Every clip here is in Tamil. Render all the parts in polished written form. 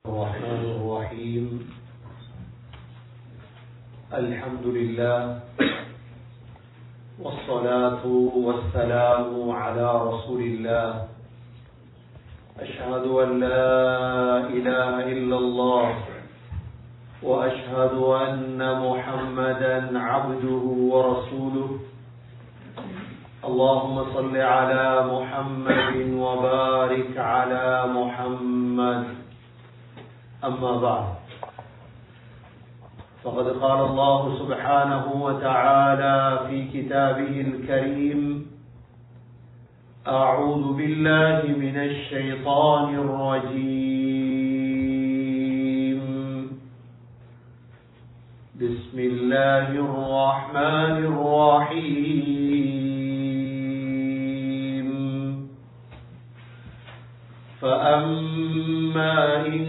الرحمن الرحيم. الحمد لله والصلاة والسلام على رسول الله. أشهد أن لا إله إلا الله وأشهد أن محمدا عبده ورسوله. اللهم صل على محمد وبارك على محمد. أما بعد، فقد قال الله سبحانه وتعالى في كتابه الكريم: أعوذ بالله من الشيطان الرجيم. بسم الله الرحمن الرحيم. فأما إن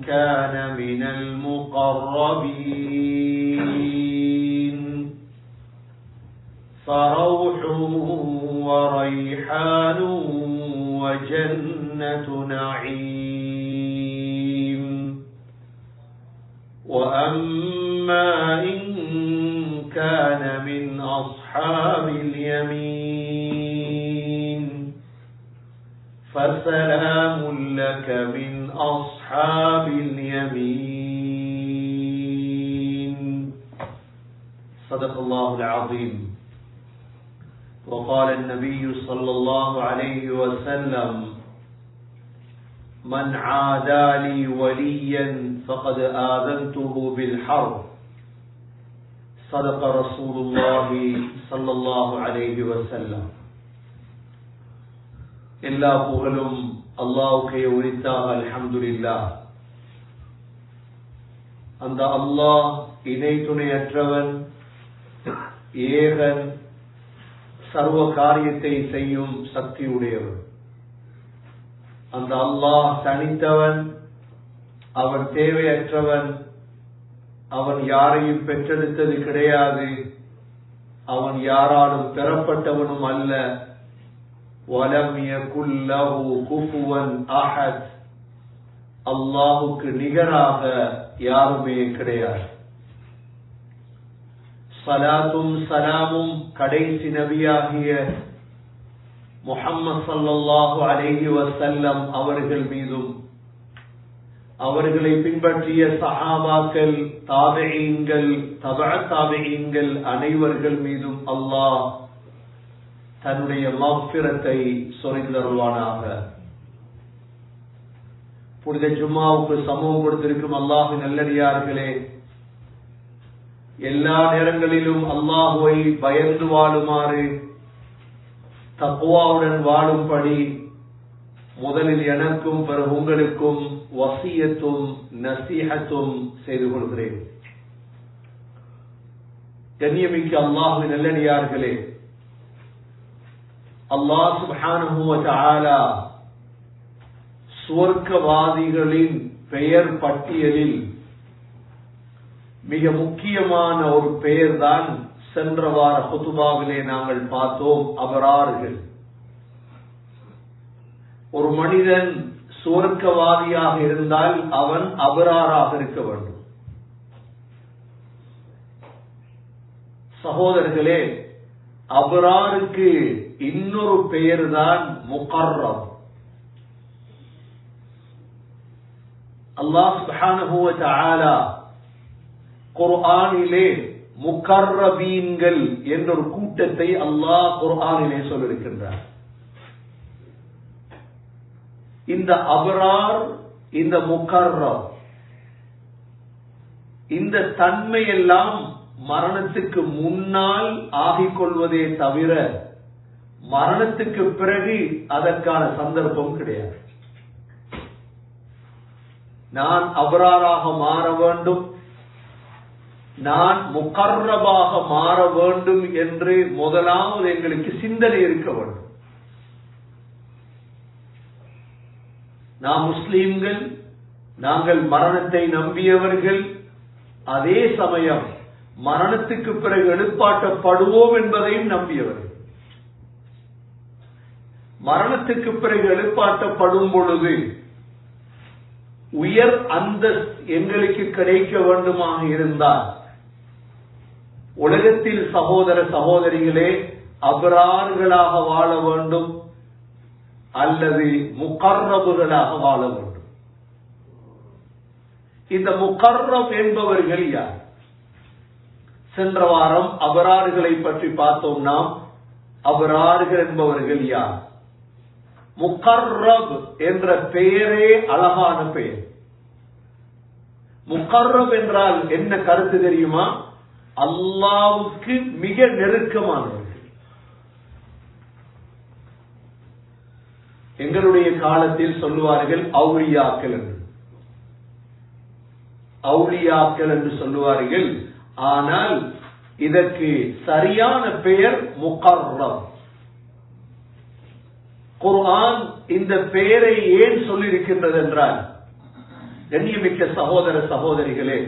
كان من المقربين فروح وريحان وجنة نعيم. وأما إن كان من أصحاب اليمين فسلام لك من أصحاب اليمين. صدق الله العظيم. وقال النبي صلى الله عليه وسلم: من عادى لي وليا فقد آذنته بالحرب. صدق رسول الله صلى الله عليه وسلم. எல்லா புகழும் அல்லாஹ்வுக்கே உரித்தாக. அல்ஹம்துலில்லாஹ். அந்த அல்லாஹ் இணை துணையற்றவன், ஏகன், சர்வ காரியத்தை செய்யும் சக்தி உடையவன். அந்த அல்லாஹ் தனித்தவன், அவன் தேவையற்றவன், அவன் யாரையும் பெற்றெடுத்தது கிடையாது, அவன் யாராலும் பெறப்பட்டவனும் அல்ல. وَلَمْ يَكُنْ لَهُ كُفُوًا أَحَدٌ. அல்லாஹுக்கு நிகராக யாருமே கிடையாது. ஸலாத்தும் ஸலாமும் கடைசி நபியாகிய முஹம்மது ஸல்லல்லாஹு அலைஹி வஸல்லம் அவர்கள் மீதும், அவர்களை பின்பற்றிய சஹாபாக்கள், தாபிஈன்கள், தபஅத் தாபிஈன்கள் அனைவர்கள் மீதும் அல்லாஹ் தன்னுடைய மக்ஃபிரத்தை சொரிந்தருள்வானாக. புனித ஜும்மாவுக்கு சமூகம் கொடுத்திருக்கும் அல்லாஹ்வின் நல்லடியார்களே, எல்லா நேரங்களிலும் அல்லாஹுவை பயந்து வாழுமாறு, தக்வாவுடன் வாழும்படி முதலில் எனக்கும் பிறகு உங்களுக்கும் வசியத்தும் நசீஹத்தும் செய்து கொள்கிறேன். கண்ணியமிக்க அல்லாஹ்வின் நல்லடியார்களே, அல்லாஹ் சுப்ஹானஹு வ தஆலா சுவர்க்கவாதிகளின் பெயர் பட்டியலில் மிக முக்கியமான ஒரு பெயர் தான் சென்ற வார குதுபாவிலே நாங்கள் பார்த்தோம், அபரார்கள். ஒரு மனிதன் சுவர்க்கவாதியாக இருந்தால் அவன் அபராராக இருக்க வேண்டும். சகோதரர்களே, அபராருக்கு இன்னொரு பெயர் தான் முகர்ரப். அல்லாஹ் சுப்ஹானஹு வ தஆலா குர்ஆனிலே முகர்ரபீன்கள் என்ற ஒரு கூட்டத்தை அல்லாஹ் குர்ஆனிலே சொல்லியிருக்கின்றார். இந்த அபரார், இந்த முகர்ரப், இந்த தன்மையெல்லாம் மரணத்துக்கு முன்னால் ஆகிக்கொள்வதே தவிர மரணத்துக்கு பிறகு அதற்கான சந்தர்ப்பம் கிடையாது. நான் அபராராக மாற வேண்டும், நான் முகர்ரபாக மாற வேண்டும் என்று முதலாவது எங்களுக்கு சிந்தனை இருக்க வேண்டும். நாம் முஸ்லிம்கள், நாங்கள் மரணத்தை நம்பியவர்கள், அதே சமயம் மரணத்துக்கு பிறகு எழுப்பாட்டப்படுவோம் என்பதையும் நம்பியவர்கள். மரணத்துக்கு பிறகு எழுப்பாட்டப்படும் பொழுது உயர் அந்தஸ்து எங்களுக்கு கிடைக்க வேண்டுமாக இருந்தால் உலகத்தில் சகோதர சகோதரிகளே அபரார்களாக வாழ வேண்டும் அல்லது முகர்ரபுகளாக வாழ வேண்டும். இந்த முகர்ரப் என்பவர்கள் யார்? சென்ற வாரம் அபரார்களை பற்றி பார்த்தோம். நாம் அபரார்கள் என்பவர்கள் யார்? முகர்ரப் என்ற பெயரே அழகான பெயர். முகர்ரப் என்றால் என்ன கருத்து தெரியுமா? அல்லாஹ்வுக்கு மிக நெருக்கமானவர்கள். எங்களுடைய காலத்தில் சொல்லுவார்கள் அவுலியாக்கள் என்று. அவுலியாக்கள் என்று சொல்லுவார்கள். ஆனால் இதற்கு சரியான பெயர் முகர்ரப். குர்ஆன் இந்த பெயரை ஏன் சொல்லியிருக்கின்றது என்றால், கண்ணியமிக்க சகோதர சகோதரிகளே,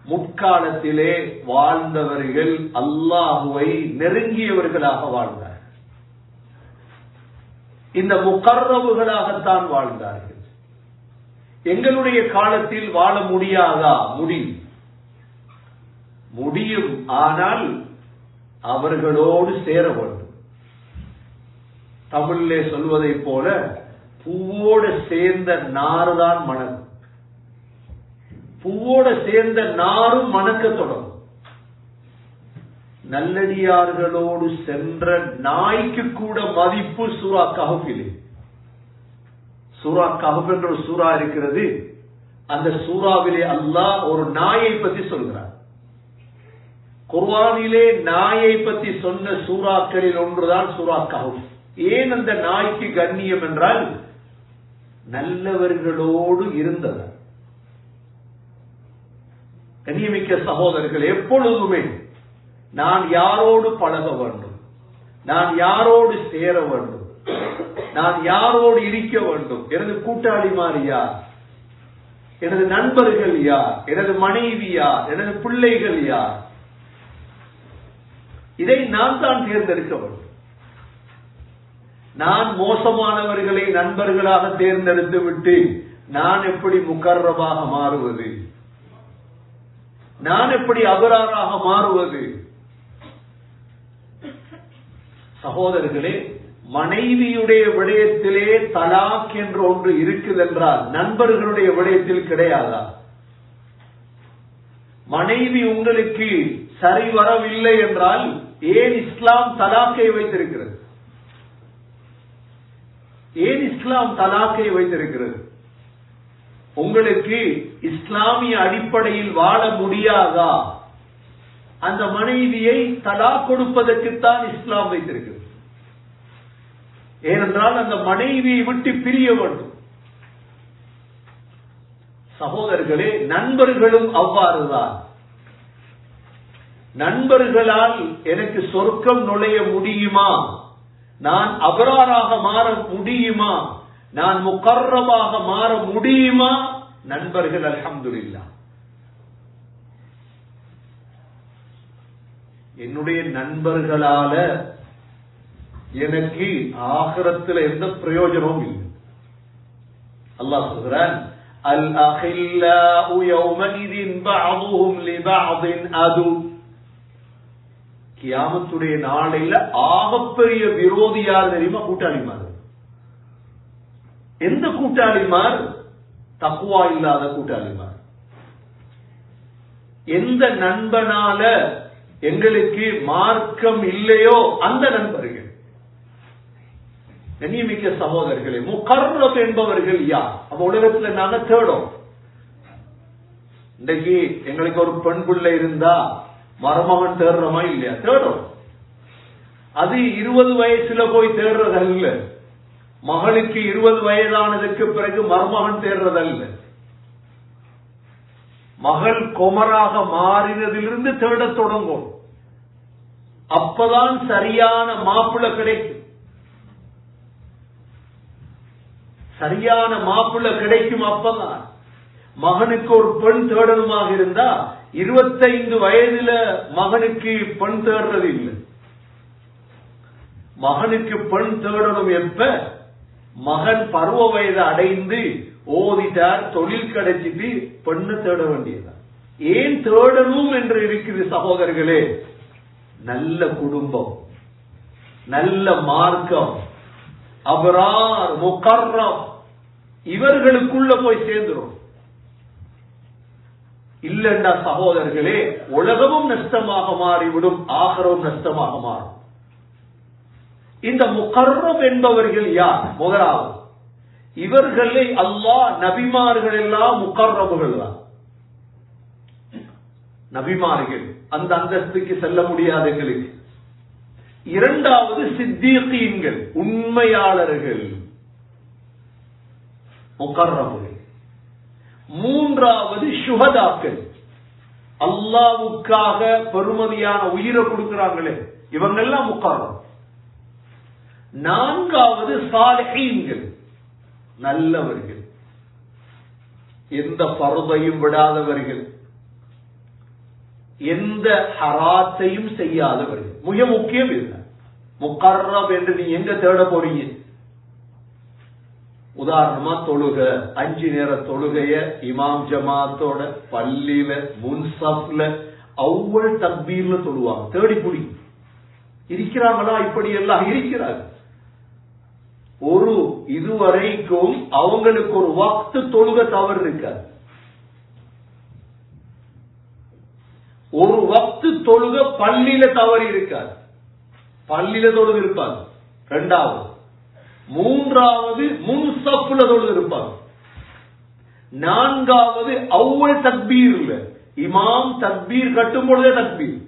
முற்காலத்திலே வாழ்ந்தவர்கள் அல்லாஹுவை நெருங்கியவர்களாக வாழ்ந்தார்கள். இந்த முகர்ரபுகளாகத்தான் வாழ்ந்தார்கள். எங்களுடைய காலத்தில் வாழ முடியாதா? முடியும். ஆனால் அவர்களோடு சேர வேண்டும். தமிழிலே சொல்வதை போல பூவோடு சேர்ந்த நாறுதான் மணக்கும். பூவோடு சேர்ந்த நாரும் மணக்க தொடங்கும். நல்லடியார்களோடு சென்ற நாய்க்கு கூட மதிப்பு சூரா கஹ்ஃபிலே. சூரா கஹ்ஃப் என்ற ஒரு சூரா இருக்கிறது. அந்த சூறாவிலே அல்லாஹ் ஒரு நாயை பற்றி சொல்கிறார். குர்ஆனிலே நாயை பற்றி சொன்ன சூறாக்களில் ஒன்றுதான் சூரா கஹ்ஃப். ஏன் அந்த நாய்க்கு கண்ணியம் என்றால் நல்லவர்களோடு இருந்தவர். கண்ணியமிக்க சகோதரர்கள், எப்பொழுதுமே நான் யாரோடு பழக வேண்டும், நான் யாரோடு சேர வேண்டும், நான் யாரோடு இருக்க வேண்டும், எனது கூட்டாளிமார் யார், எனது நண்பர்கள் யார், எனது மனைவி யார், எனது பிள்ளைகள் யார், இதை நான் தான் தேர்ந்தெடுக்க வேண்டும். நான் மோசமானவர்களை நண்பர்களாக தேர்ந்தெடுத்து விட்டு நான் எப்படி முகர்ரபாக மாறுவது, நான் எப்படி அபராராக மாறுவது? சகோதரர்களே, மனைவியுடைய விடயத்திலே தலாக் என்று ஒன்று இருக்குது என்றால் நண்பர்களுடைய விடயத்தில் கிடையாதா? மனைவி உங்களுக்கு சரி வரவில்லை என்றால் ஏன் இஸ்லாம் தலாக்கை வைத்திருக்கிறது? ஏன் இஸ்லாம் தலாக்கை வைத்திருக்கிறது? உங்களுக்கு இஸ்லாமிய அடிப்படையில் வாழ முடியாதா? அந்த மனைவியை தலாக் கொடுப்பதற்குத்தான் இஸ்லாம் வைத்திருக்கிறது. ஏனென்றால் அந்த மனைவியை விட்டு பிரிய வேண்டும். சகோதரர்களே, நண்பர்களும் அவ்வாறுதான். நண்பர்களால் எனக்கு சொர்க்கம் நுழைய முடியுமா? நான் அபராராக மாற முடியுமா? நான் முகர்ரபாக மாற முடியுமா? நண்பர்கள் அல்ஹம்துலில்லாஹ். என்னுடைய நண்பர்களால எனக்கு ஆகிரத்தில் எந்த பிரயோஜனமும் இல்லை. அல்லாஹ் சொல்கிறான், அல் அஹில்லாஉ யௌமஇதின் பஅதுஹும் லிபஅதின் அது. கியாமத்துடைய நாளையில ஆகப்பெரிய விரோதி யார் தெரியுமா? கூட்டாளிமார். எந்த கூட்டாளிமார்? தக்வா இல்லாத கூட்டாளிமார். எந்த நண்பனால எங்களுக்கு மார்க்கம் இல்லையோ அந்த நண்பர்கள். கண்ணியமிக்க சகோதரர்களே, முகர்ரப் என்பவர்கள் யார்? அப்ப உலகத்துல நாங்க தேடும். இன்றைக்கு எங்களுக்கு ஒரு பெண் பிள்ளை இருந்தா மருமகன் தேடுறோமா இல்லையா? தேடும். அது 20 வயசுல போய் தேடுறதல்ல. மகளுக்கு 20 வயதானதற்கு பிறகு மருமகன் தேடுறதல்ல. மகள் குமராக மாறினதிலிருந்து தேடத் தொடங்கும். அப்பதான் சரியான மாப்பிள்ளை கிடைக்கும். சரியான மாப்பிள்ளை கிடைக்கும். அப்பதான் மகனுக்கு ஒரு பெண் தேடணுமாக இருந்தா 25 வயதுல மகனுக்கு பெண் தேடுறது இல்லை. மகனுக்கு பெண் தேடணும் எப்ப? மகன் பருவ வயது அடைந்து ஓதிட்டார், தொழில் கிடைச்சிட்டு பெண்ணை தேட வேண்டியதான். ஏன் தேடணும் என்று இருக்குது சகோதரர்களே? நல்ல குடும்பம், நல்ல மார்க்கம், அபரார், முகர்ரம், இவர்களுக்குள்ள போய் சேர்ந்துரும். இல்லண்டா சகோதரர்களே, உலகமும் நஷ்டமாக மாறிவிடும், ஆகரவும் நஷ்டமாக மாறும். இந்த முகர்ரம் என்பவர்கள் யார்? முதலாவது, இவர்களை அல்லாஹ் நபிமார்கள் எல்லாம் முகர்ரபுகள் தான். நபிமார்கள் அந்த அந்தஸ்துக்கு செல்ல முடியாது எங்களுக்கு. இரண்டாவது சித்தீகீன்கள், உண்மையாளர்கள், முகர்ரபுகள். மூன்றாவது ஷுஹதாக்கள், அல்லாஹ்வுக்காக பெருமதியான உயிரை கொடுக்கிறாங்களே, இவங்க எல்லாம் முகர்ரம். நான்காவது சாலிஹீன்கள், நல்லவர்கள், எந்த பர்தையும் விடாதவர்கள், எந்த ஹராத்தையும் செய்யாதவர்கள். மிக முக்கியம் இல்லை முகர்ரப் என்று நீ எங்க தேட போறீங்க? உதாரணமா தொழுக, 5 நேர தொழுகைய இமாம் ஜமாத்தோட பள்ளியில முன்சப்ல அவ்வளவு தக்பீர்ல தொழுவாங்க. தேடி புடி இருக்கிறாங்களா? இப்படி எல்லாம் இருக்கிறாங்க. ஒரு இதுவரைக்கும் அவங்களுக்கு ஒரு வக்து தொழுக தவறு இருக்காது. ஒரு வக்து தொழுக பள்ளியில தவறு இருக்காது. பள்ளியில தொழுக இருப்பாங்க. இரண்டாவது, மூன்றாவது முன்சப்ல தொழுக இருப்பாங்க. நான்காவது அவ்வளவு தக்பீர் இல்ல, இமாம் தக்பீர் கட்டும் பொழுதே தக்பீர்.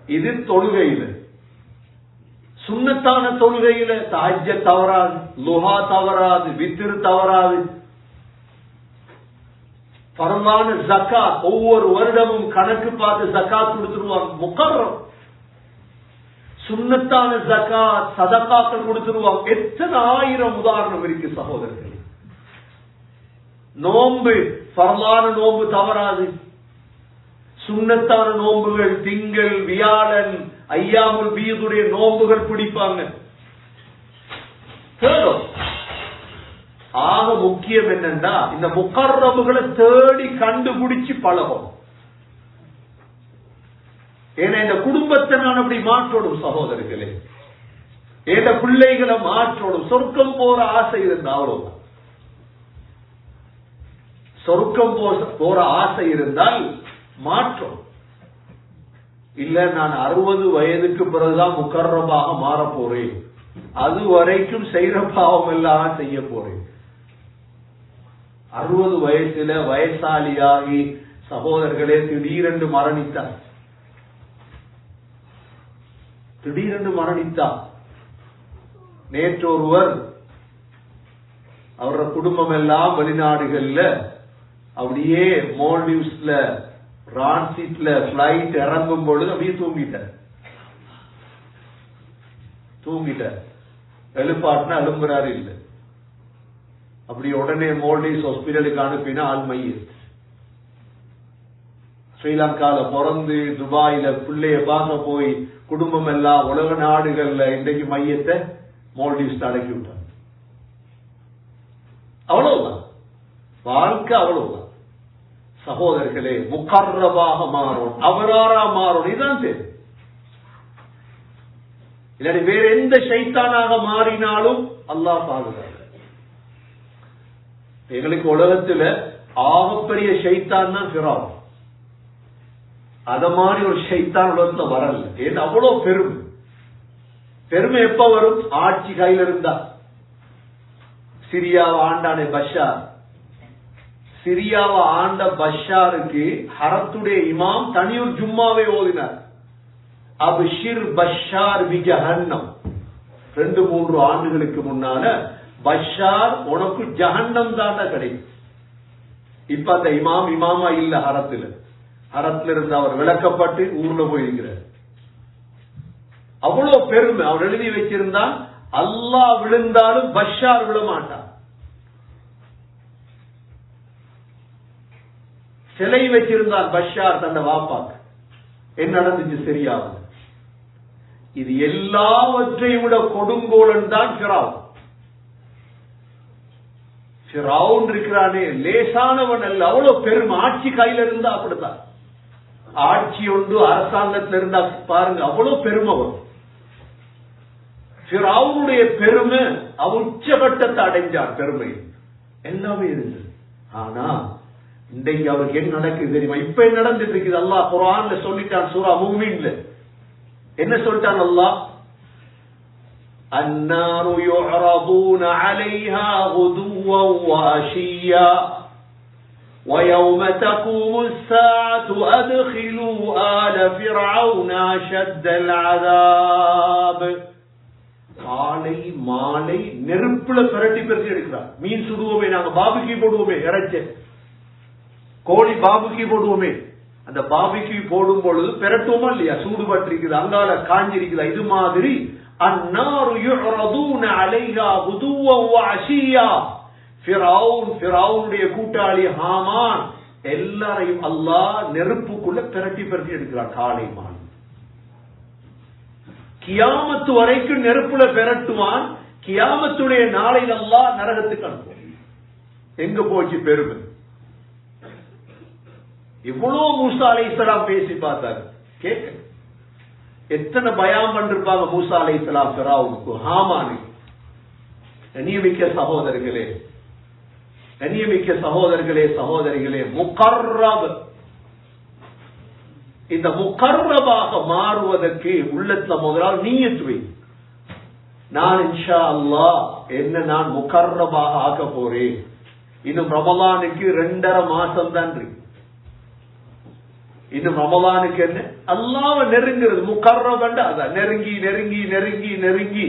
இது தொழுகையில. சுன்னத்தான தொழுகையில தஹஜ்ஜத் தவறாது, லுஹா தவறாது, வித்ர் தவறாது. ஃபர்லான ஜகாத் ஒவ்வொரு வருடமும் கணக்கு பார்த்து ஜகாத் கொடுத்துருவாங்க, முகர்ரம். சுன்னத்தான ஜகாத் சதகாக்கள் கொடுத்துருவாங்க. எத்தனை ஆயிரம் உதாரணம் இருக்கு சகோதரர்கள். நோன்பு, ஃபர்லான நோன்பு தவறாது. சுன்னத்தான நோன்புகள் திங்கள், வியாழன், ஐயாமுல் பீதுடைய நோன்புகள் பிடிப்பாங்க. ஆக முக்கியம் என்னன்னா, இந்த முகர்ரபுகளை தேடி கண்டுபிடிச்சு பழகும். ஏன்னா இந்த குடும்பத்தை நான் அப்படி மாற்றோடும் சகோதரர்களே, ஏன்னா பிள்ளைகளை மாற்றோடும். சொர்க்கம் போற ஆசை இருந்தா அவ்வளவுதான். சொர்க்கம் போற ஆசை இருந்தால் மாற்றம் இல்ல. நான் 60 வயதுக்கு பிறகுதான் முகர்ரபாக மாற போறேன், அது வரைக்கும் செய்யற பாவம் எல்லாம் செய்ய போறேன். 60 வயசுல வயசாலியாகி சகோதரர்களே திடீரென்று மரணித்தார். நேற்று ஒருவர், அவரோட குடும்பம் எல்லாம் வெளிநாடுகள்ல அப்படியே மால்டீவ்ஸ்ல ரான்சிட்ல பிளைட் இறங்கும் பொழுது அப்படியே தூங்கிட்டார். எழுப்பாட்டினா எழும்புறாரு இல்ல. அப்படி உடனே மால்டீவ்ஸ் ஹாஸ்பிட்டலுக்கு அனுப்பினா ஆள் மையத். ஸ்ரீலங்கால பிறந்து துபாயில பிள்ளைய பார்க்க போய் குடும்பம் எல்லாம் உலக நாடுகள்ல இன்றைக்கு மையத்தை மால்டீவ்ஸ் அடக்கி விட்டாங்க. அவ்வளவுதான் வாழ்க்கை, அவ்வளவுதான் சகோதரர்களே. முகர்ரபாக மாறும், அவராரா மாறும், இதுதான் தேவை. இல்லாட்டி வேற எந்த ஷைத்தானாக மாறினாலும் அல்லாஹ் பாதுகாக்க. எங்களுக்கு உலகத்துல ஆகப்பெரிய ஷைத்தான் தான் ஃபிரௌன். அத மாதிரி ஒரு ஷைத்தான் உலகத்துல வரல. ஏன்னா அவ்வளவு பெருமை எப்ப வரும்? ஆட்சி கையில் இருந்தா. சிரியாவை ஆண்டானே பஷார், சிரியாவை ஆண்ட பஷாருக்கு ஹரத்துடைய இமாம் தனியூர் ஜும்மாவை ஓதினார். அப்ஷிர் பஷார் பி ஜஹன்னம். 2-3 ஆண்டுகளுக்கு முன்னால பஷார் உனக்கு ஜஹன்னம் தான் கிடைக்கும். இப்ப அந்த இமாமா இல்ல, ஹரத்துல இருந்து அவர் விளக்கப்பட்டு ஊர்ல போயிருக்கிறார். அவ்வளவு பெருமை. அவர் எழுதி வச்சிருந்தான், அல்லாஹ் விழுந்தாலும் பஷார் விழ மாட்டார். சிலை வச்சிருந்தார் பஷார் தன்னை வாப்பாக்கு. என்ன நடந்துச்சு சரியாவது? இது எல்லாவற்றையும் விட கொடுங்கோலன் தான் ஃபிரௌன். ஃபிரௌன் இருக்கிறானே லேசானவன் அல்ல, அவ்வளவு பெரும் ஆட்சி கையில இருந்தா அப்படித்தான். ஆட்சி ஒன்று அரசாங்கத்தில் இருந்தா பாருங்க அவ்வளவு பெருமவன். ஃபிரௌனுடைய பெருமை அவன் உச்சகட்டத்தை அடைஞ்சான். பெருமை எல்லாமே இருந்தது. ஆனா இன்றைக்கு அவருக்கு என்ன நடக்குது தெரியுமா? இப்ப என்ன நடந்துட்டு இருக்குது? அல்லாஹ் குர்ஆன்ல சொல்லிட்டான். சூரா முஃமின்ல என்ன சொல்லிட்டான் அல்லாஹ்? அன்னாரு யுஅரதுன அலைஹா குதுவன் வஅஷியா ويوم تقوم الساعة أدخلوا آل فرعون أشد العذاب. காலை மாலை நெருப்புல பிரட்டி பிரட்டி எடுக்கிறார். மீன் சுடுவோமே, நாங்க பாபிக்கு போடுவோமே, இறைச்ச கோழி பாபிக்கு போடுவோமே, அந்த பாபிக்கு போடும் பொழுது பிரட்டுவோமா இல்லையா? சூடு பட்டிருக்குது, அங்கால காஞ்சிருக்குதா? இது மாதிரி அன்னாரு யுஅரதுன அலைஹா குதுவன் வஅஷியா. ஃபிரௌனுடைய கூட்டாளி ஹாமான் எல்லாரையும் அல்லாஹ் நெருப்புக்குள்ள பிரட்டி பிரட்டி எடுக்கிறார் காலை மாலை. கியாமத்து வரைக்கும் நெருப்புல பெரட்டுவான். கியாமத்துடைய நாளையில் அல்லாஹ் நரகத்துக்கு அனுப்புவான். எங்க போச்சு பெருமை? இவ்வளவு மூசா அலைஹிஸ்ஸலாம் பேசி பார்த்தாரு. கேட்க எத்தனை பயம் பண்ணிருப்பாங்க மூசா அலைஹிஸ்ஸலாம் ஃபிரௌனுக்கு, ஹாமானுக்கு. கண்ணியமிக்க சகோதரர்களே, கண்ணியமிக்க சகோதரர்களே, சகோதரிகளே, முகர்ரப், இந்த முகர்ரபாக மாறுவதற்கு உள்ளத்துல முதலால் நியத் வை. நான் இன்ஷா அல்லாஹ் என்ன நான் முகர்ரபாக ஆக போறேன். இன்னும் ரமலானுக்கு 2.5 மாசம் தான் இருக்கு. இன்னும் ரமலானுக்கு என்ன அல்லாஹ்வை நெருங்குறது முகர்ரப். அதான் நெருங்கி நெருங்கி நெருங்கி நெருங்கி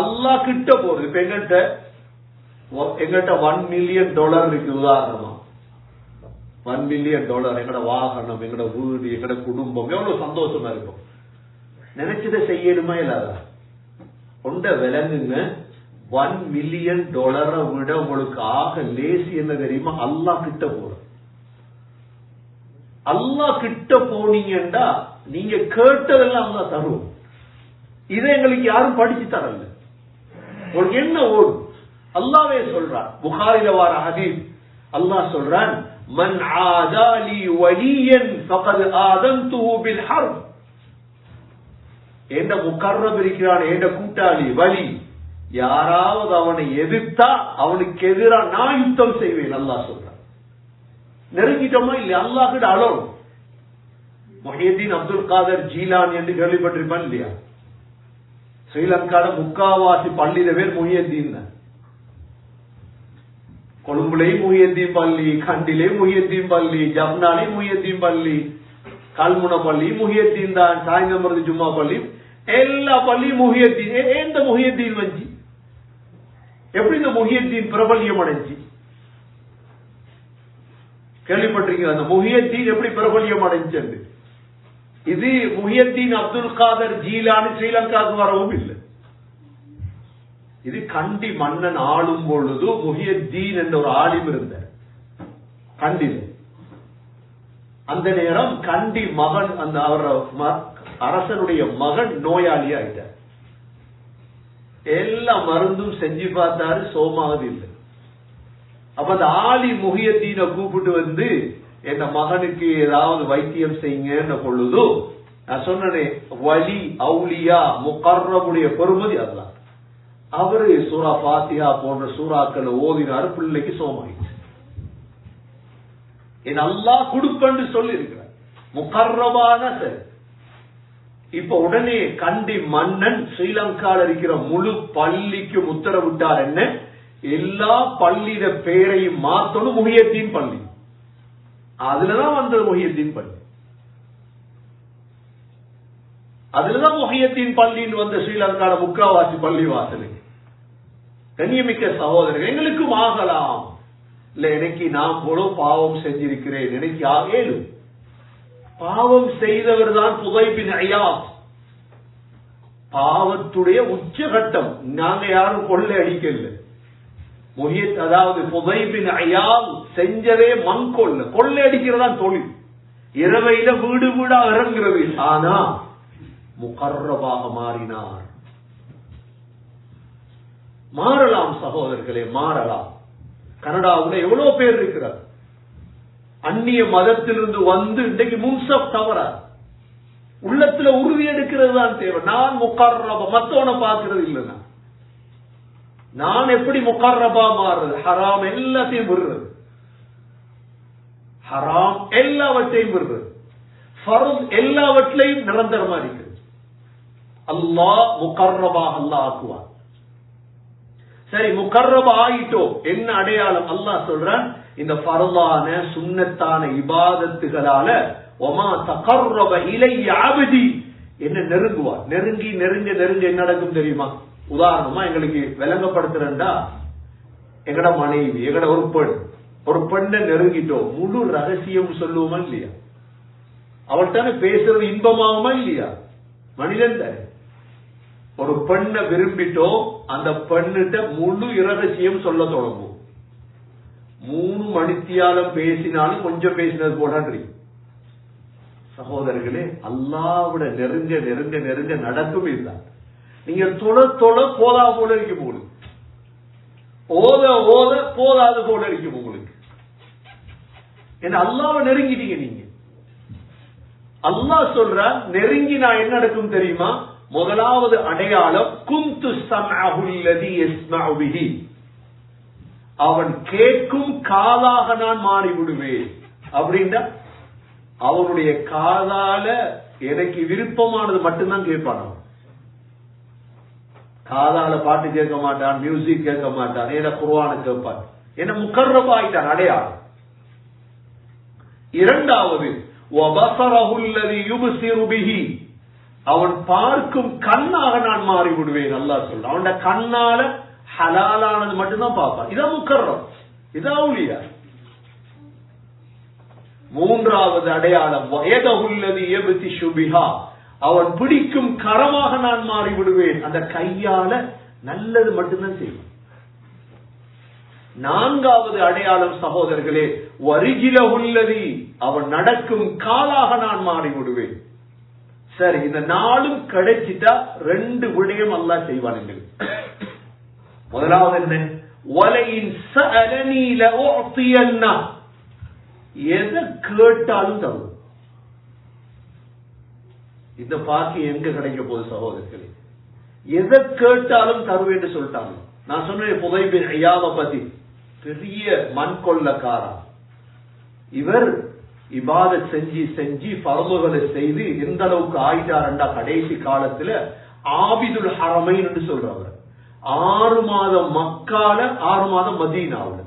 அல்லாஹ் கிட்ட போறது. இப்ப எங்கிட்ட $1 மில்லியன் இருக்கு. உதாரணமா $1 மில்லியன் எங்கட வாகனம், எங்கட வீடு, எங்கட குடும்பம் எவ்வளவு சந்தோஷமா இருக்கும். நினைச்சதை செய்யணுமா இல்லாத கொண்ட விலங்குங்க. $1 மில்லியன் விட உங்களுக்கு ஆக லேசி என்ன தெரியுமா? அல்லாஹ் கிட்ட போற. அல்லாஹ் கிட்ட போனீங்கன்னா நீங்க கேட்டதெல்லாம் அல்லாஹ் தருவோம். இதை எங்களுக்கு யாரும் படிச்சு தரல. உங்களுக்கு என்ன ஓடும்? அல்லாஹ்வே சொல்றான். புகாரில வர ஹதீஸ் அல்லாஹ் சொல்றான், மன் ஆதாலி வலியன் ஃபகத் ஆதன்துஹு பில் ஹர்ப். என்ற முகர்ரப் இருக்கிறான், என்ற கூட்டாளி வலி, யாராவது அவனை எதிர்த்தா அவனுக்கு எதிராக நான் யுத்தம் செய்வேன் அல்லாஹ் சொல்றான். நெருங்கிட்டோமா இல்லையா? அல்லாஹ் கிட்ட அலோன். முஹியத்தீன் அப்துல் காதர் ஜீலானி என்று கேள்விப்பட்டிருப்பான் இல்லையா? ஸ்ரீலங்கால முக்காவாசி பள்ளியில பேர் முஹியத்தீன். கொழும்புலே முஹியத்தீன் பள்ளி, கண்டிலே முஹியத்தீன் பள்ளி, ஜப்னாலே முஹியத்தீன் பள்ளி, கல்முன பள்ளி முஹியத்தீன் தான், சாய்ந்தமருது ஜும்மா பள்ளி, எல்லா பள்ளியும் முஹியத்தீன். எந்த முஹியத்தீன் வந்து எப்படி இந்த முஹியத்தீன் பிரபல்யம் அடைஞ்சு கேள்விப்பட்டிருக்கீங்க? அந்த முஹியத்தீன் எப்படி பிரபல்யம் அடைஞ்சது? இது முஹியத்தீன் அப்துல் காதர் ஜீலானி ஸ்ரீலங்காவுக்கு வரவும் இல்லை. இது கண்டி மன்னன் ஆளும் பொழுது முஹியத்தீன் என்ற ஒரு ஆலிம் இருந்தார் கண்டில. அந்த நேரம் கண்டி மகன், அந்த அரசனுடைய மகன் நோயாளி ஆயிட்டார். எல்லா மருந்தும் செஞ்சு பார்த்தாரு, சோமாவது இல்லை. அப்ப அந்த ஆலி முஹியத்தீனை கூப்பிட்டு வந்து என் மகனுக்கு ஏதாவது வைத்தியம் செய்யுங்க பொழுது நான் சொன்னேன், வலி அவுலியா முகர்ரபுடைய பெருமதி அதுதான். அவரு சூரா ஃபாத்திஹா போன்ற சூறாக்கள் ஓதினாரு, பிள்ளைக்கு சோமாயிடுச்சு. என் அல்லாஹ் கொடுப்பன்னு சொல்லி இருக்கிறார். முகர்ரபான சரி. இப்ப உடனே கண்டி மன்னன் ஸ்ரீலங்கால இருக்கிற முழு பள்ளிக்கு உத்தரவிட்டார். என்ன? எல்லா பள்ளியில பேரையும் மாத்தணும் முஹியத்தீன் பள்ளி. அதுலதான் வந்தது முஹியத்தீன் பள்ளி. அதுலதான் முஹியத்தீன் பள்ளின்னு வந்த ஸ்ரீலங்கால முக்காவாசி பள்ளி வாசலுக்கு. கண்ணியமிக்க சகோதரர்கள், எங்களுக்கும் ஆகலாம் இல்ல, எனக்கு நான் போல பாவம் செஞ்சிருக்கிறேன், எனக்கு ஏழும். பாவம் செய்தவர் தான் புதைப் பின் இயாத். பாவத்துடைய உச்சகட்டம். நாங்க யாரும் கொள்ளை அடிக்கல. முஹியத் அதாவது புதைப் பின் இயாத் செஞ்சதே மண்கொள்ள, கொள்ளை அடிக்கிறதா தொழில். இரவையில வீடு வீடா இறங்குறது. ஆனா முகர்ரபாக மாறினார். மாறலாம் சகோதரர்களே, மாறலாம். கனடாவுல எவ்வளவு பேர் இருக்கிறார் அந்நிய மதத்திலிருந்து வந்து இன்றைக்கு முன்சப் தவற உள்ளத்துல உறுதி எடுக்கிறது தான் தேவை. நான் முகர்ரபா மத்தவனை பார்க்கிறது இல்லைன்னா நான் எப்படி முகர்ரபா மாறுறது? ஹராம் எல்லாத்தையும் விடுறது, ஹராம் எல்லாவற்றையும் விடுறது, ஃபர்ஸ் எல்லாவற்றையும் நிரந்தரமா இருக்கிறது. அல்லாஹ் முகர்ரபா அல்லாஹ் ஆக்குவார். சரி, முகர்ரபா ஆயிட்டோம், என்ன அடையாளம்? அல்லாஹ் சொல்றான், இந்த ஃபர்லான சுன்னத்தான இபாதத்துகளால ஒமா தகர்ரப இலைய அப்தி என்ன நெருங்குவார். நெருங்கி நெருங்க நெருங்க என்ன நடக்கும் தெரியுமா? உதாரணமா எங்களுக்கு விளங்கப்படுத்துறா, எங்கட மனைவி, எங்கட ஒரு பெண்ணை நெருங்கிட்டோம், முழு ரகசியம் சொல்லுவோமா இல்லையா? அவள்கிட்ட பேசுறது இன்பமாகுமா இல்லையா? மனிதன் தானே. ஒரு பெண்ணை விரும்பிட்டோம், அந்த பெண்ணிட்ட முழு இரகசியம் சொல்ல தொடங்கும். 3 மணித்தியாலம் பேசினாலும் கொஞ்சம் பேசினது போடான்றி. சகோதரர்களே, அல்லாஹ்விட நெருங்க நெருங்க நெருங்க நடக்கும் இதுதான். நீங்க தொட தொட போதா போல இருக்கும் உங்களுக்கு, ஓத ஓத போதாது போல இருக்கும் உங்களுக்கு. என்ன அல்லாஹ்வை நெருங்கிட்டீங்க நீங்க. அல்லாஹ் சொல்ற நெருங்கி நான் என்ன நடக்கும் தெரியுமா? முதலாவது அடையாளம் குந்து ஸம்அஹு அல்லதி யஸ்மஉ பிஹி, அவன் கேட்கும் காதாக நான் மாறிவிடுவேன். அப்படின்னா அவனுடைய காதால எனக்கு விருப்பமானது மட்டும்தான் கேட்பான். காதால பாட்டு கேட்க மாட்டான், மியூசிக் கேட்க மாட்டான், ஏன்னா குர்ஆனை கேட்பான். என்ன முகர்ரபா ஆயிட்டான், அடையாளம். இரண்டாவது வபஸரஹு அல்லதி யுப்ஸிரு பிஹி, அவன் பார்க்கும் கண்ணாக நான் மாறிவிடுவேன். அல்லாஹ் சொல்றான், அவனோட கண்ணால ஹலாலானது மட்டும்தான் பார்ப்பான். இதான் முகர்ரம், இதான் அவுலியா. மூன்றாவது அடையாளம் வயதஹு அல்லதி யப்திஷு பிஹா, அவன் பிடிக்கும் கரமாக நான் மாறிவிடுவேன். அந்த கையால நல்லது மட்டும்தான் செய்வான். நான்காவது அடையாளம் சகோதரர்களே, வரிஜிலஹு அல்லதி, அவன் நடக்கும் காலாக நான் மாறிவிடுவேன். சரி, இந்த நாளும் கிடைச்சிட்டா 2 விடயம் அல்லாஹ் செய்வான் எங்களுக்கு. முதலாவது என்ன? வலையின் சஅலனி லஉஅதியன்னா, எதை கேட்டாலும் தரும். இந்த பாக்கி எங்க கிடைக்க போகுது சகோதரர்களே? எதை கேட்டாலும் தருவேன் என்று சொல்லிட்டாங்க. நான் சொன்னேன் புதைப் பின் இயாத பத்தி, பெரிய மண் கொள்ளக்காரா. இவர் இபாதத் செஞ்சு செஞ்சு பரம்புகளை செய்து எந்த அளவுக்கு ஆயிட்டாரண்டா, கடைசி காலத்துல ஆபிதுல் ஹரமைன் என்று சொல்றவர். 6 மாதம் மக்கால, 6 மாதம் மதீனாவுல.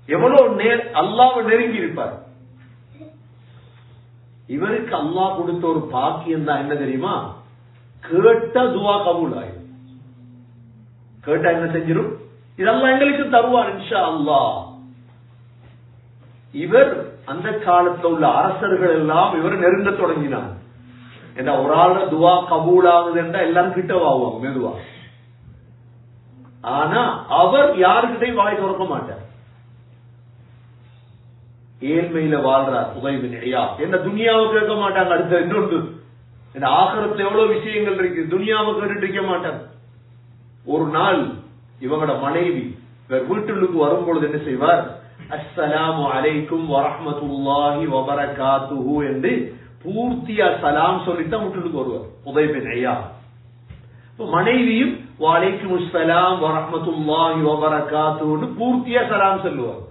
எவ்வளவு அல்லாஹ்வை நெருங்கி இருப்பார். இவருக்கு அல்லாஹ் கொடுத்த ஒரு பாக்கியம் தான் என்ன தெரியுமா? கேட்ட துவா கபூல் ஆயிடும். கேட்டா என்ன செஞ்சிடும்? இதெல்லாம் எங்களுக்கு தருவார் இன்ஷா அல்லாஹ். இவர் அந்த காலத்துல உள்ள அரசர்கள் எல்லாம் இவர் நெருங்க தொடங்கினார். ஏன்னா ஒரு ஆள் துவா கபூல் ஆகுது என்றா எல்லாரும் கிட்ட வாங்குவாங்க மெதுவா. ஆனா அவர் யாருக்கிட்டையும் வாய் திறக்க மாட்டார். ஏழ்மையில வாழ்றார் புதைப் பின் இயாத். என்ன துனியாவை கேட்க மாட்டாங்க. அடுத்த இன்னொன்று, இந்த ஆகிரத்துல எவ்வளவு விஷயங்கள் இருக்கு, துனியாவை கேட்டுட்டு இருக்க மாட்டாங்க. ஒரு நாள் இவங்களோட மனைவி இவர் வீட்டுக்கு வரும்பொழுது என்ன செய்வார்? அஸ்ஸலாமு அலைக்கும் வரஹ்மத்துல்லாஹி வபரகாத்துஹு என்று பூர்த்தியா சலாம் சொல்லித்தான் வீட்டுக்கு வருவார் புதைப் பின் இயாத். மனைவியும் வலைக்கும் அஸ்ஸலாம் வரஹ்மத்துல்லாஹி வபரகாத்துஹு பூர்த்தியா சலாம் சொல்லுவார்.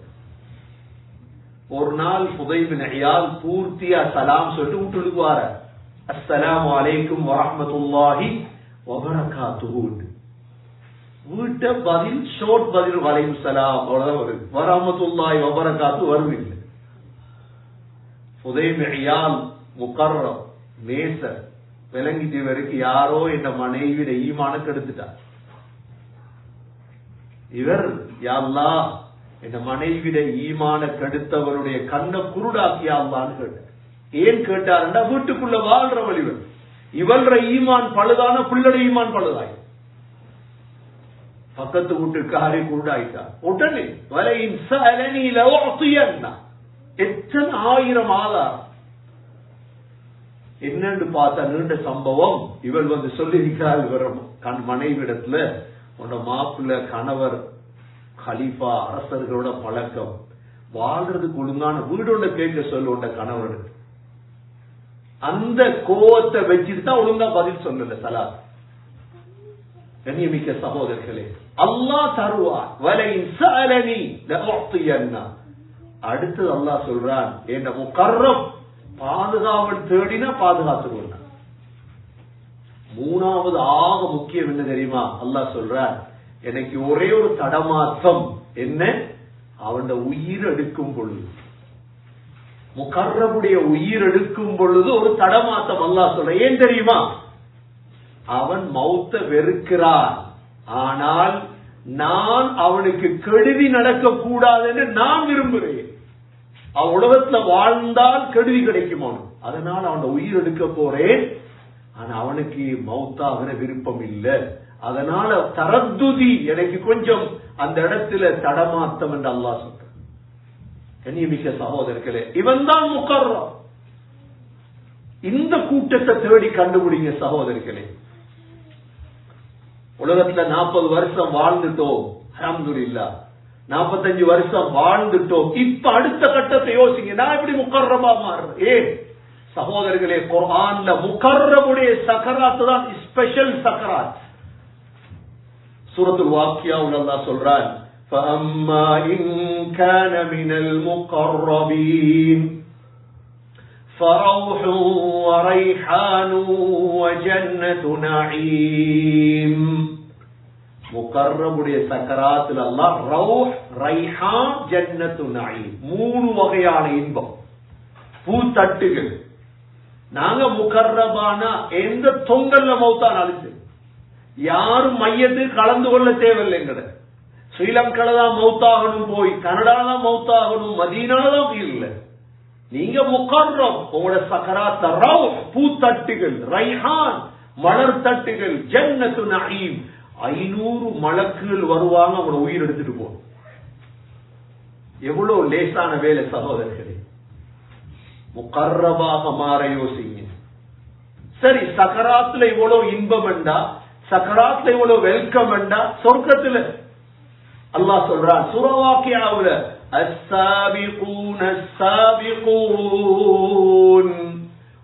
ஒரு நாள் புதைப் பின் இயாத் பூர்த்தியா சலாம் சொல்லிட்டு வீட்டுக்கு வார, அஸ்ஸலாமு அலைக்கும் வரஹ்மத்துல்லாஹி வபரகாத்துஹு. வீட்ட பதில் ஷோர்ட் பதில் வலைக்கும் சலாம் அவ்வளவுதான் வருது, வரஹ்மத்துல்லாஹி வபரகாத்துஹு வருவதில்லை. புதைப் பின் இயாத் முகர்ரம் நேசர் விளங்கிட்டு வரைக்கும் யாரோ என்ற மனைவியோட ஈமான கெடுத்துட்டார். இவர் யா அல்லாஹ் என்ற மனைவியோட ஈமான கெடுத்தவருடைய கண்ணை குருடாக்கியா அல்லான்னு கேட்டார். ஏன் கேட்டாருன்னா, வீட்டுக்குள்ள வாழ்றவள் இவர், இவள்ற ஈமான் பழுதான பிள்ளை ஈமான் பழுதாய், பக்கத்து வீட்டுக்காரி குருடாயிட்டார். உடனே வலையின் சஅலனி லஉஅதியன்னா, எத்தனை 1000 ஆதாரம். என்னன்னு பார்த்தா நீண்ட சம்பவம். இவள் சொல்லியிருக்கிறாள் இவர் மனைவிடத்துல, உன்ன மாப்பிள்ள கணவர் கலீஃபா அரசர்களோட பழக்கம், வாழ்றதுக்கு ஒழுங்கான வீடோட கேட்க சொல்லுண்ட கணவனுக்கு. அந்த கோவத்தை வச்சுட்டு தான் ஒழுங்கா பதில் சொல்லல சலாத். கண்ணியமிக்க சகோதரர்களே, அல்லாஹ் தருவார். வலைன் சஅலனி லஅஅதியன்னா. அடுத்து அல்லாஹ் சொல்றான், என்ற முகர்ரம் பாதுகாவல் தேடினா பாதுகாத்துருவான். மூணாவது ஆக முக்கியம் என்ன தெரியுமா? அல்லாஹ் சொல்றான், எனக்கு ஒரே ஒரு தடமாற்றம் என்ன, அவன் உயிர் எடுக்கும் பொழுது, முகர்ரபுடைய உயிர் எடுக்கும் பொழுது ஒரு தடமாற்றம் அல்லாஹ் சொல்ற. ஏன் தெரியுமா? அவன் மௌத்த வெறுக்கிறான், ஆனால் நான் அவனுக்கு கெடுதி நடக்க கூடாது என்று நான் விரும்புகிறேன். அவன் உலகத்துல வாழ்ந்தால் கெடுதி கிடைக்கும் அவன், அதனால் அவன் உயிர் எடுக்க போறேன். ஆனா அவனுக்கு மௌத்தாகிற விருப்பம் இல்லை, அதனால தரத்துதி எனக்கு கொஞ்சம் அந்த இடத்துல தடமாத்தம் என்று அல்லாஹ் சொல்ற. கண்ணியமிக்க சகோதரர்களே, இவன் தான் முகர்ரம். இந்த கூட்டத்தை தேடி கண்டுபிடிங்க சகோதரர்களே. உலகத்துல 40 வருஷம் வாழ்ந்துட்டோம், அல்ஹம்துலில்லாஹ். 45 வருஷம் வாழ்ந்துட்டோம். இப்ப அடுத்த கட்டத்தை யோசிங்க, நான் எப்படி முகர்ரமா மாறுறேன்? ஏன் சகோதரர்களே, குர்ஆன்ல முகர்ரமுடைய சக்கராத் தான் ஸ்பெஷல் சக்கராத். சூரத்துல் வாக்கியாவுல அல்லாஹ் சொல்றான், فَأَمَّا إِن كَانَ مِنَ الْمُقَرَّبِينَ فَرَوْحٌ وَرَيْحَانٌ وَجَنَّةُ نَعِيمٍ. முகர்ரமுடைய சக்கராத்துல அல்லாஹ் ரௌஹ், ரைஹான், ஜன்னத்து நஈம், 3 வகையான இன்பம், பூத்தட்டுகள். நாங்க முகர்ரபான எந்த தொங்கல்ல மௌத்தானாலும் யாரும் மையத்து கலந்து கொள்ள தேவையில்லைங்கிற. ஸ்ரீலங்கால தான் மௌத்தாகணும், போய் கனடால தான் மௌத்தாகணும், மதீனால தான் இல்லை. நீங்க முகர்ரம், உங்களோட சக்கராத்த ரௌஹ், பூத்தட்டுகள், ரைஹான், மலர் தட்டுகள், ஜன்னத்து நஈம், 500 மலக்குகள் வருவாங்க, அவங்களோட உயிர் எடுத்துட்டு போகும். எவ்வளவு லேசான வேலை சகோதரர்களே. முகர்ரபாக மாற யோசிங்க. சரி, சக்கராத்துல இவ்வளவு இன்பம் வேண்டா, சக்கராத்துல இவ்வளவு வெல்கம் வேண்டா, சொர்க்கத்துல அல்லாஹ் சொல்றான் சூரா வாக்கியாவுல, السابقون السابقون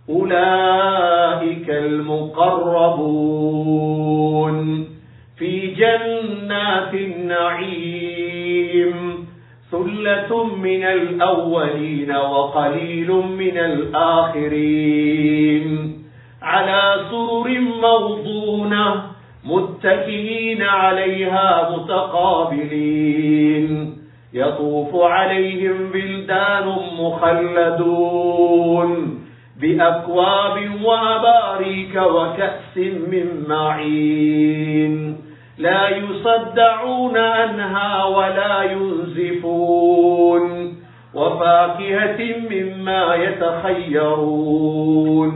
أولئك المقربون في جنات النعيم ثلة من الأولين وقليل من الآخرين على سرر موضونة متكئين عليها متقابلين يطوف عليهم بلدان مخلدون بأكواب وأباريك وكأس من معين لا يصدعون عنها ولا ينزفون وفاكهة مما يتخيرون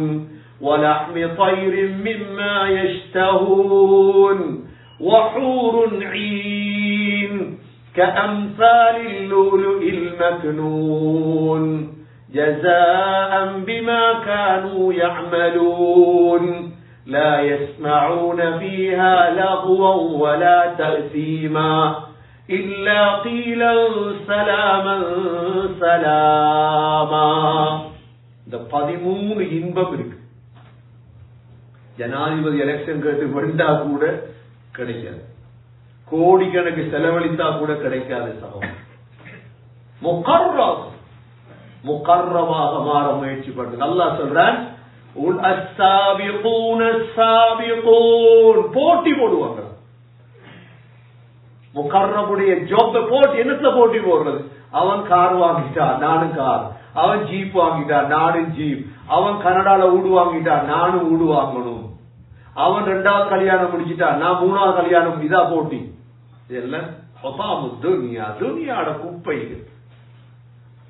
ولحم طير مما يشتهون وحور عين كأمثال اللؤلؤ المكنون جزاء بما كانوا يعملون لا يسمعون فيها لغوا ولا تأثيما إلا قيلا سلاما سلاما. இந்த 13 இன்பம் இருக்கு. ஜனாதிபதி எலெக்ஷன் கேட்டு வந்தா கூட கிடைக்காது, கோடிக்கணக்கு செலவழித்தா கூட கிடைக்காது சகோதரர். முகர்ரமாக மாற முயற்சி பண்ணுங்க. அல்லாஹ் சொல்றான், போட்டி போடுவாங்க. முகர்ரமுடைய ஜாப் போட்டி, என்னத்துல போட்டி போடுறது? அவன் கார் வாங்கிட்டான், நானும் கார். அவன் ஜீப் வாங்கிட்டான், நானும் ஜீப். அவன் கனடால ஊடு வாங்கிட்டான், நானும் ஊடு வாங்கணும். அவன் 2வது கல்யாணம் முடிச்சிட்டான், நான் 3வது கல்யாணம். இதா போட்டி. இதெல்லாம் துனியாட குப்பை.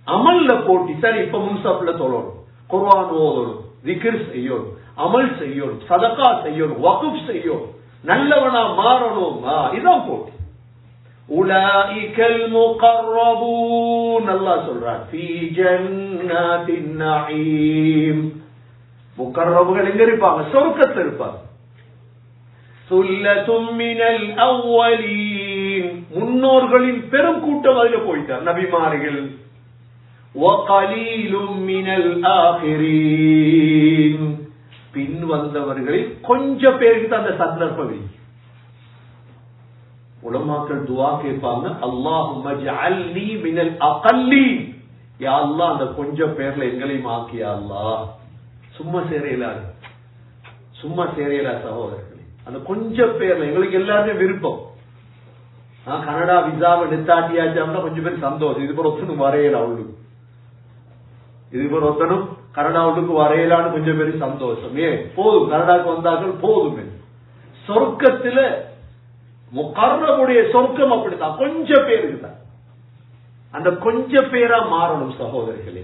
அமல்ல போட்டி. சரி, இப்ப முன்சப்ல சொல்லணும், குர்ஆன் ஓதணும், திக்ர் செய்யணும், அமல் செய்யணும், சதகா செய்யணும், வக்ஃப் செய்யணும், நல்லவனா மாறணும். இதான் போட்டி. உலாயிகல் முகர்ரபூன் அல்லாஹ் சொல்றான், ஃபீ ஜன்னாத்தின் நஈம். முகர்ரபுகள் எங்க இருப்பாங்க? சொர்க்கத்தில் இருப்பாங்க. சுல்லத்தும் மினல் அவ்வலீன், முன்னோர்களின் பெரும் கூட்டம் அதுல போயிட்டார். நபிமார்கள் பின் வந்தவர்களில் கொஞ்சம் பேருக்கு அந்த சந்தர்ப்பம். உலமாக்கள் துஆ கேட்பாங்க, அல்லாஹும்ம ஜஅல்னி மினல் அகல்லீன், யா அல்லாஹ் அந்த கொஞ்சம் பேர்ல எங்களையும் ஆக்கியா அல்லாஹ். சும்மா சேரையிலா சகோதரர்களே, அந்த கொஞ்சம் பேர்ல எங்களுக்கு எல்லாருமே விருப்பம். கனடா விசாவை நிறுத்தாட்டியாச்சா கொஞ்சம் பேர் சந்தோஷம். இது போல ஒத்தனும் வரையல அவளுக்கு, இது போல ஒத்தனும் கனடாவுக்கு வரையலான்னு கொஞ்சம் பேர் சந்தோஷம். போதும், கனடாவுக்கு வந்தார்கள் போதும். சொர்க்கத்துல முகர்ரமுடைய சொர்க்கம் அப்படித்தான், கொஞ்சம் பேருக்கு தான். அந்த கொஞ்சம் பேரா மாறணும் சகோதரர்களே.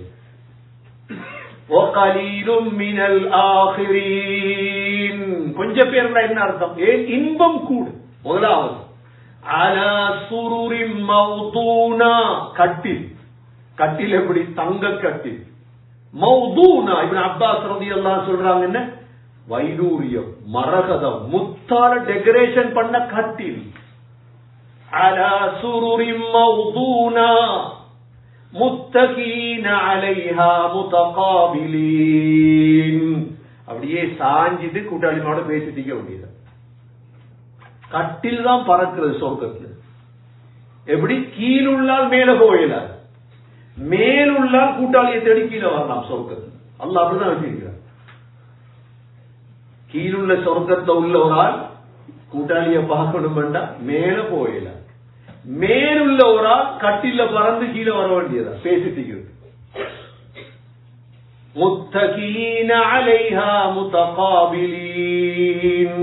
கொஞ்சம் பேர்னா என்ன அர்த்தம்? ஏன் இன்பம் கூடு. முதலாவது அலா சுருரின் மௌதூனா, கட்டில். கட்டில் எப்படி? தங்க கட்டில். மௌதூனா இப்னு அப்பாஸ் ரலியல்லாஹு சொல்றாங்க, என்ன வைடூரியம், மரகதம், முத்தால டெக்கரேஷன் பண்ண கட்டில். அலா சுருரின் மௌதூனா முத்தகீன அலைஹா முதகாபிலீன். அப்படியே சாஞ்சிட்டு கூட்டாளியோட பேசிட்டு வேண்டியது. கட்டில் தான் பறக்கிறது சொர்க்கத்துல. எப்படி? கீழுள்ளால் மேல போயிடாது, மேலுள்ளால் கூட்டாளியை தேடி கீழே வரலாம் சொர்க்கத்தில். அல்லாஹ் அப்படிதான் வச்சிருக்கிறார். கீழுள்ள சொர்க்கத்தை உள்ள ஒரு ஆள் கூட்டாளியை பார்க்கணும் வேண்டாம், மேல போயிடலாம். மேலுள்ள ஒரு ஆள் கட்டில பறந்து கீழே வர வேண்டியதா பேசிட்டு. முத்தகீன அலைஹா முதகாபிலீன்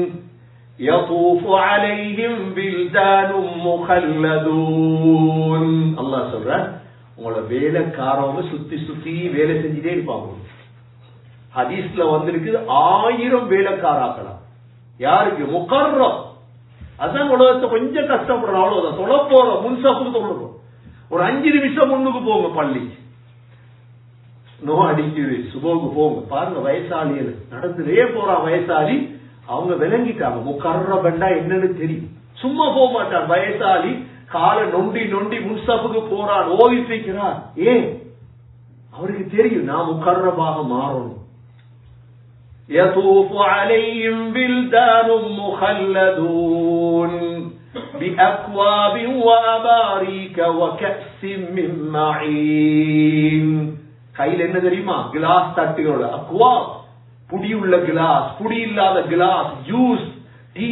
யதூஃபு அலைஹிம் பில்தானும் முகல்லதூன். அல்லாஹ் சொல்றார், உங்களோட வேலைக்காரவங்க சுத்தி சுத்தி வேலை செஞ்சுட்டே இருப்பாங்க. ஹதீஸ்ல வந்திருக்கு 1000 வேலைக்காராக்கலாம். யாருக்கு? முகர்ரம். அதான் உலகத்தை கொஞ்சம் கஷ்டப்படுறோம், அவ்வளவுதான். தொலை போறோம், முன்சாப்புக்கு தொழுறோம். ஒரு 5 நிமிஷம் முன்னுக்கு போங்க பள்ளி, நோ அடிக்குது, சுபோக்கு போங்க. பாருங்க வயசாளிகள் நடந்துலே போறான் வயசாளி, அவங்க விளங்கிட்டாங்க முகர்ரம் என்னன்னு தெரியும். சும்மா போக மாட்டான் வயசாளி, காலை நொண்டி நொண்டி முன்சாப்புக்கு போறான், ஓதிட்டு வைக்கிறான். ஏன்? அவருக்கு தெரியும் நான் முகர்ரமாக மாறணும். يطوف عليهم بلدان مخلدون بأكواب وأباريك وكأس من معين. கையில் என்ன தெரியுமா? கிளாஸ் தட்டுகளோட அக்வா, புடி உள்ள கிளாஸ், புடி இல்லாத கிளாஸ், ஜூஸ், டீ,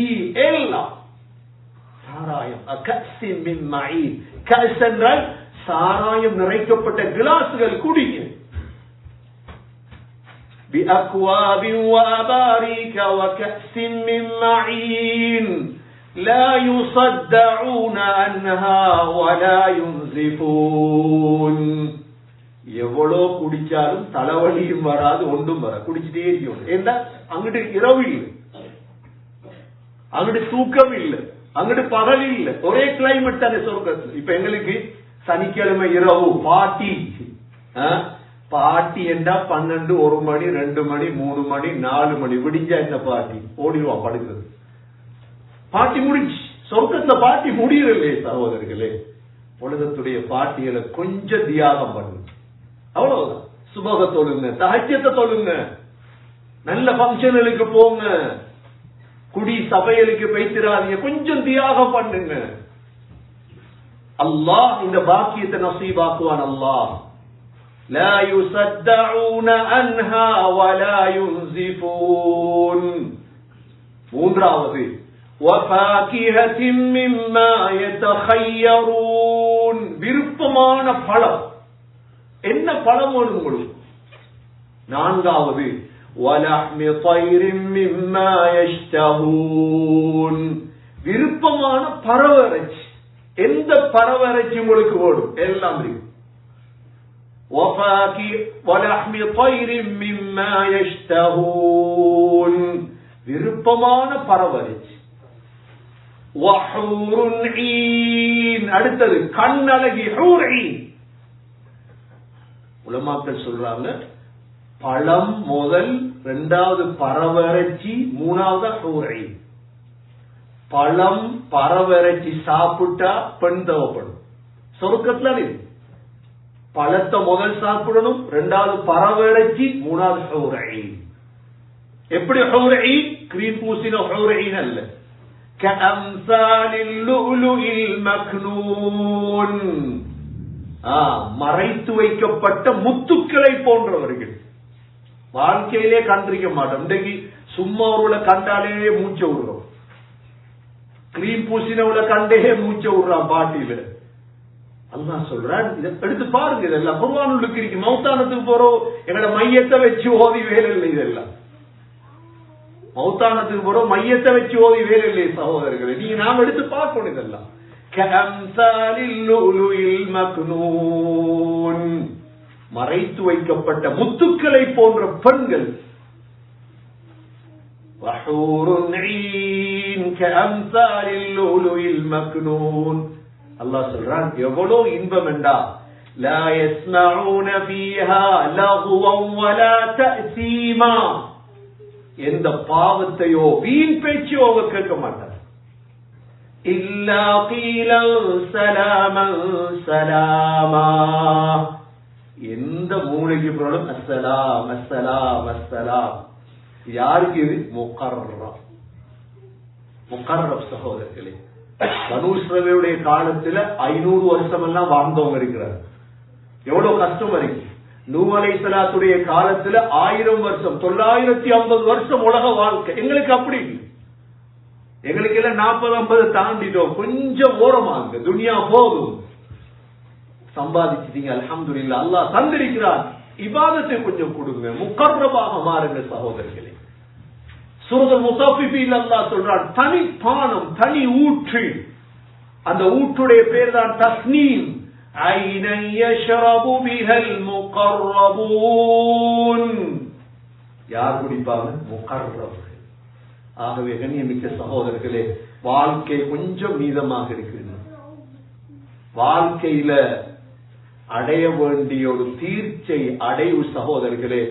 எல்லாம் சாராயம். கஸின் மின் மஈன். கஸ் என்றால் சாராயம் நிறைக்கப்பட்ட கிளாஸ்கள் குடிங்க. بأكواب وأباريك وكأس من معين لا يصدعون عنها ولا ينزفون. எவ்வளோ குடிச்சாலும் தலைவலியும் வராது, ஒன்றும் வராது, குடிச்சுட்டே இருக்கணும். ஏன்னா அங்கிட்டு இரவு இல்லை, அங்கிட்டு தூக்கம் இல்லை, அங்கிட்டு பகல் இல்லை, ஒரே கிளைமேட் தானே சொர்க்கத்தில். இப்ப எங்களுக்கு சனிக்கிழமை இரவு பாட்டி, பாட்டி என்றா 12, 1 மணி, 2 மணி, 3 மணி, 4 மணி விடிஞ்சா இந்த பாட்டி ஓடிடுவான் படுக்கிறது. பாட்டி முடிஞ்சு. சொர்க்கத்துல பாட்டி முடியவில்லை சகோதரர்களே. உலகத்துடைய பாட்டிகளை கொஞ்சம் தியாகம் பண்ணு, அவ்வளவுதான். சுபக தொழுங்க, தஹஜ்ஜத்தை தொழுங்க, நல்ல பங்கனுக்கு போங்க, குடி சபைகளுக்கு வைத்திராதீங்க, கொஞ்சம் தியாகம் பண்ணுங்க. அல்லாஹ் இந்த பாக்கியத்தை நசீபாக்குவான். அல்லாஹ் لا يصدعون عنها ولا ينزفون. மூன்றாவது وفاكهة مما يتخيرون. விருப்பமான பழம். என்ன பழம் வேணும் உங்களுக்கு? நான்காவது وَلَحْمِ طَيْرٍ مِّمَّا يَشْتَهُونَ. விருப்பமான பறவைச்சி. எந்த பறவைச்சி உங்களுக்கு வேணும்? எல்லாம் இருக்கு. وَلَحْمِ طَيْرٍ مِّمَّا يَشْتَهُونَ. விருப்பமான பறவைச்சி. وَحُورٌ عِينٌ. அடுத்தது கண்ணழகி ஹூர் ஈன். உலமாக்கள் சொல்றாங்க, பழம் முதல், இரண்டாவது பறவைச்சி, மூணாவது ஹூர் ஈன். பழம் பறவரைச்சி சாப்பிட்டா பெண் தேவைப்படும். சொர்க்கத்துல பழத்தை முதல் சாப்பிடணும், இரண்டாவது பறவரைச்சி, மூணாவது ஹூர் ஐன். எப்படி ஹூர் ஐன்? கிரீம் பூசின ஹூர் ஐன் அல்ல. கஅம்சாலில் லுஅ்லுஇல் மக்னூன், மறைத்து வைக்கப்பட்ட முத்துக்களை போன்றவர்கள். வாழ்க்கையிலே கண்டிருக்க மாட்டோம். இன்றைக்கு சும்மா ஒருவளை கண்டாலே மூச்ச விடுறோம். கிரீம் பூசினவுல கண்டே மூச்ச விடுறான் பாட்டியில. அல்லாஹ் சொல்றான், இதை எடுத்து பாருங்க. இதெல்லாம் குர்ஆனுக்கு இருக்கு. மௌத்தானத்துக்கு போறோம், எங்களோட மையத்தை வச்சு ஓதி வேலை இல்லை. இதெல்லாம் மௌத்தானத்துக்கு போறோம், மையத்தை வச்சு ஓதி வேலை இல்லை சகோதரர்களே. நீங்க நாம எடுத்து பார்க்கணும். இதெல்லாம் கஅம்சாலில் லுஅ்லுஇல் மக்னூன், மறைத்து வைக்கப்பட்ட முத்துக்களை போன்ற பெண்கள். வஹூருன் ஈன் கஅம்சாலில் லுஅ்லுஇல் மக்னூன். அல்லாஹ் சொல்றான், எவ்வளவு இன்பம் என்றா, லா யஸ்மஊன ஃபீஹா லகுவன் வலா தஅசீமா, எந்த பாவத்தையோ வீண் பேச்சையோ அவங்க கேட்க மாட்டார். இல்லா கீலன் சலாமன் சலாமா, எந்த மூளைக்கு போனாலும் அஸ்ஸலாம் அஸ்ஸலாம் அஸ்ஸலாம். யாருக்கு இது? முகர்ரப். முகர்ரப் சகோதரர்களே, பனூ இஸ்ரவேலுடைய காலத்துல 500 வருஷம் எல்லாம் வாழ்ந்தவங்க இருக்கிறார். எவ்வளவு கஷ்டம் இருக்கு. நூஹ் அலைஹிஸ்ஸலாத்துடைய காலத்துல 1000 வருஷம், 950 வருஷம் உலக வாழ்க்கை. எங்களுக்கு அப்படி இல்லை. எங்களுக்கு எல்லாம் 40-50 தாண்டிட்டோம். கொஞ்சம் ஓரமாங்க, துனியா போதும். சம்பாதிச்சிட்டீங்க, அல்ஹம்துலில்லாஹ். அல்லாஹ் தந்திருக்கிறார், இபாதத்தை கொஞ்சம் கொடுங்க, முகர்ரபாக மாறுங்க சகோதரர்களே. சூரத்துல் முத்தஃபிஃபீன் அல்லாஹ் சொல்றான், தனி பானம், தனி ஊற்று. அந்த ஊற்றுடைய பேர் தான் தஸ்னீம். ஐனன் யஷ்ரபு பிஹல் முகர்ரபூன், யார் குடிப்பாங்க? முகர்ரபுகள். ஆகவே கண்ணியமிக்க சகோதரர்களே, வாழ்க்கை கொஞ்சம் மீதமாக இருக்கிறது. வாழ்க்கையில அடைய வேண்டிய ஒரு தீர்ச்சை அடைவு சகோதரர்களே,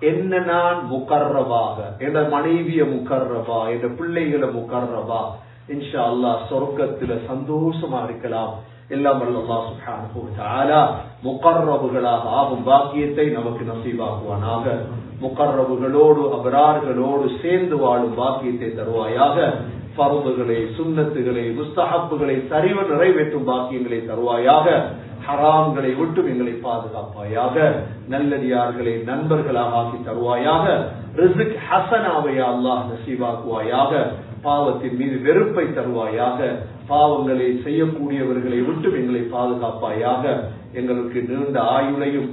என்ன நான் முகர்ரபாக, என் மனைவிய முகர்ரபா, என் பிள்ளைகளை முகர்ரபா, இன்ஷா அல்லாஹ் சொர்க்கத்துல சந்தோஷமா இருக்கலாம். எல்லாம் அல்லாஹ் சுப்ஹானஹு வ தஆலா முகர்ரபுகளாக ஆகும் பாக்கியத்தை நமக்கு நசீபாக்குவானாக. முகர்ரபுகளோடு அபரார்களோடு சேர்ந்து வாழும் பாக்கியத்தை தருவாயாக. ஃபர்துகளை, சுன்னத்துகளை, முஸ்தஹப்புகளை சரிவ நிறைவேற்றும் பாக்கியங்களை தருவாயாக. ஹராம்களை விட்டு எங்களை பாதுகாப்பாயாக. நல்லடியார்களை நண்பர்களாக ஆக்கி தருவாயாக. ரிஸ்க் ஹசனாவை அல்லாஹ் நசீபாக்குவாயாக. பாவத்தின் மீது வெறுப்பை தருவாயாக. பாவங்களை செய்யக்கூடியவர்களை விட்டு எங்களை பாதுகாப்பாயாக. எங்களுக்கு நீண்ட ஆயுளையும்